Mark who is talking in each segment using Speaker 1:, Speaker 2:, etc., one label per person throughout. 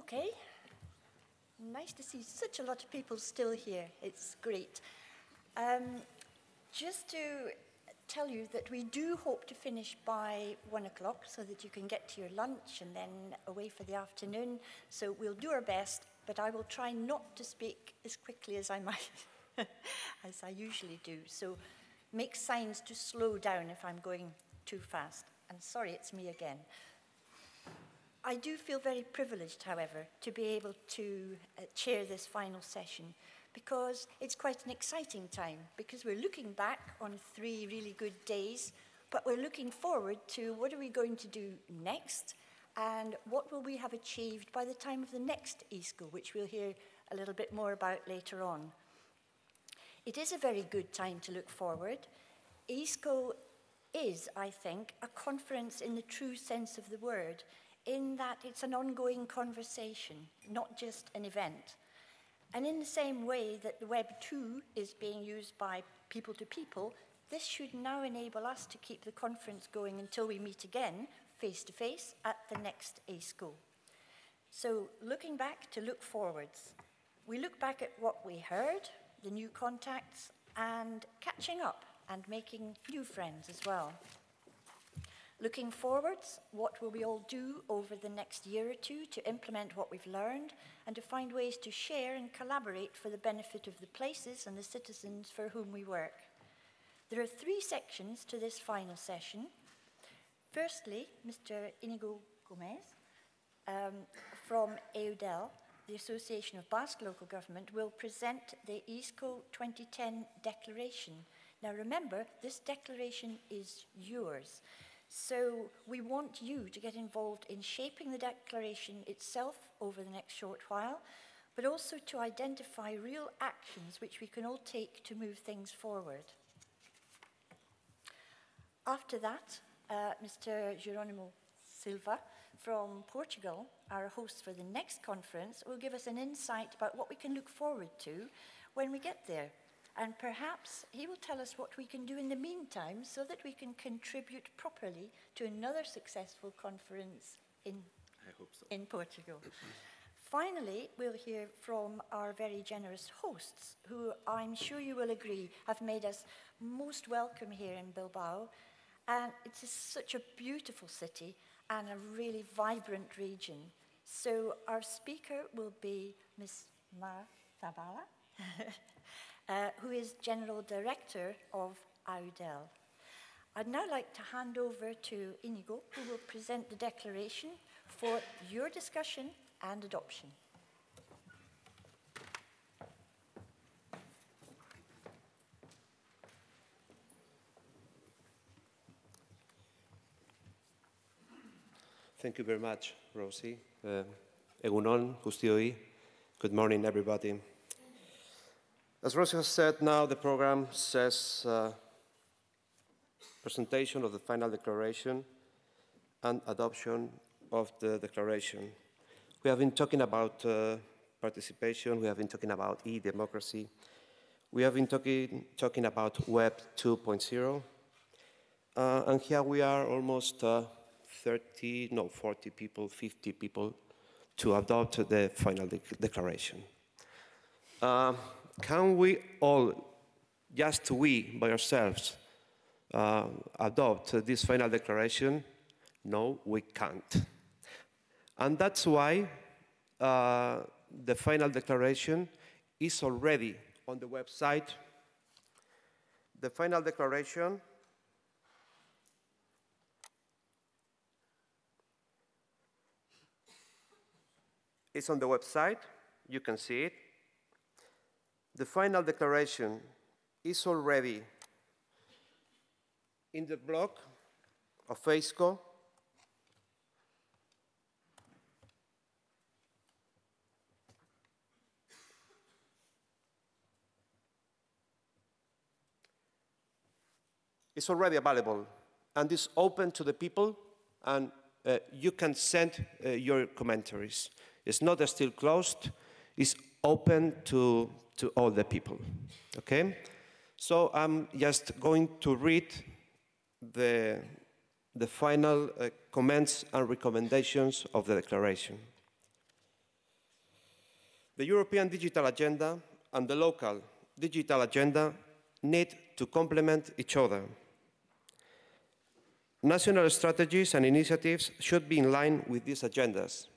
Speaker 1: Okay. Nice to see such a lot of people still here. It's great. Just to tell you that we do hope to finish by 1 o'clock so that you can get to your lunch and then away for the afternoon. So we'll do our best, but I will try not to speak as quickly as I might, as I usually do. So make signs to slow down if I'm going too fast. And sorry, it's me again. I do feel very privileged, however, to be able to chair this final session because it's quite an exciting time because we're looking back on 3 really good days, but we're looking forward to what are we going to do next and what will we have achieved by the time of the next EISCO, which we'll hear a little bit more about later on. It is a very good time to look forward. EISCO is, I think, a conference in the true sense of the word, in that it's an ongoing conversation, not just an event. And in the same way that the Web 2 is being used by people to people, this should now enable us to keep the conference going until we meet again, face to face, at the next EISCO. So looking back to look forwards. We look back at what we heard, the new contacts, and catching up and making new friends as well. Looking forwards, what will we all do over the next year or two to implement what we've learned and to find ways to share and collaborate for the benefit of the places and the citizens for whom we work? There are 3 sections to this final session. Firstly, Mr. Inigo Gomez from EUDEL, the Association of Basque Local Government, will present the EISCO 2010 declaration. Now remember, this declaration is yours. So we want you to get involved in shaping the declaration itself over the next short while, but also to identify real actions which we can all take to move things forward. After that, Mr. Jerónimo Silva from Portugal, our host for the next conference, will give us an insight about what we can look forward to when we get there. And perhaps he will tell us what we can do in the meantime so that we can contribute properly to another successful conference in Portugal. Finally, we'll hear from our very generous hosts, who I'm sure you will agree have made us most welcome here in Bilbao. And it's such a beautiful city and a really vibrant region. So our speaker will be Ms. Mar Zabala, who is General Director of EUDEL. I'd now like to hand over to Inigo, who will present the declaration for your discussion and adoption.
Speaker 2: Thank you very much, Rosie. Egunon, guztioi. Good morning, everybody. As Rosie has said, now the program says presentation of the final declaration and adoption of the declaration. We have been talking about participation, we have been talking about e-democracy, we have been talking about Web 2.0, and here we are almost 40 people, 50 people to adopt the final declaration. Can we all, just we by ourselves, adopt this final declaration? No, we can't. And that's why the final declaration is already on the website. The final declaration is on the website. You can see it. The final declaration is already in the blog of EISCO. It's already available and is open to the people, and you can send your commentaries. It's not still closed, it's open to all the people, okay? So I'm just going to read the final comments and recommendations of the declaration. The European digital agenda and the local digital agenda need to complement each other. National strategies and initiatives should be in line with these agendas.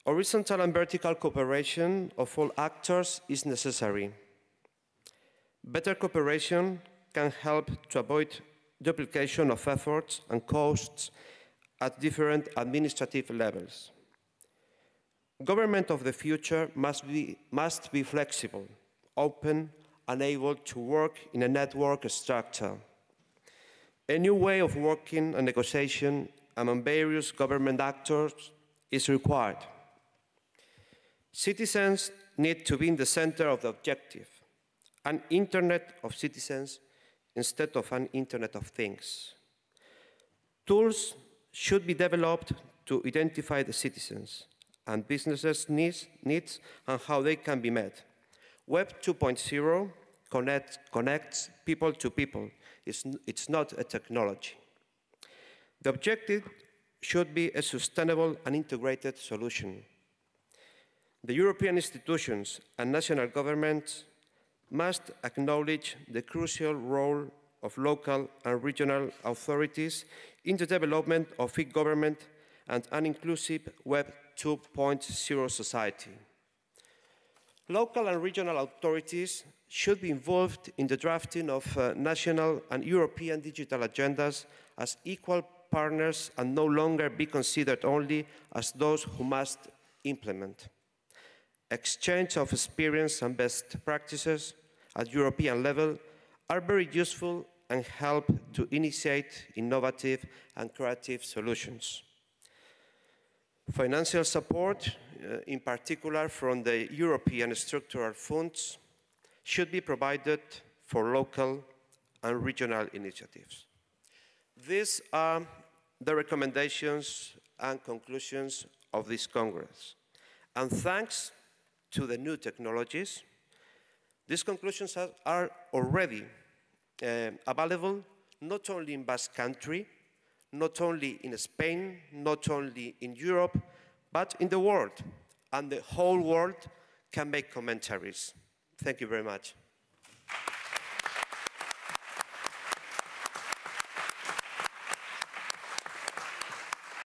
Speaker 2: Horizontal and vertical cooperation of all actors is necessary. Better cooperation can help to avoid duplication of efforts and costs at different administrative levels. Government of the future must be flexible, open, and able to work in a network structure. A new way of working and negotiation among various government actors is required. Citizens need to be in the center of the objective, an internet of citizens instead of an internet of things. Tools should be developed to identify the citizens and businesses' needs and how they can be met. Web 2.0 connects people to people. It's not a technology. The objective should be a sustainable and integrated solution. The European institutions and national governments must acknowledge the crucial role of local and regional authorities in the development of e-government and an inclusive Web 2.0 society. Local and regional authorities should be involved in the drafting of national and European digital agendas as equal partners and no longer be considered only as those who must implement. Exchange of experience and best practices at European level are very useful and help to initiate innovative and creative solutions. Financial support, in particular from the European structural funds, should be provided for local and regional initiatives. These are the recommendations and conclusions of this Congress. And thanks to the new technologies, these conclusions are already available not only in Basque Country, not only in Spain, not only in Europe, but in the world. And the whole world can make commentaries. Thank you very much.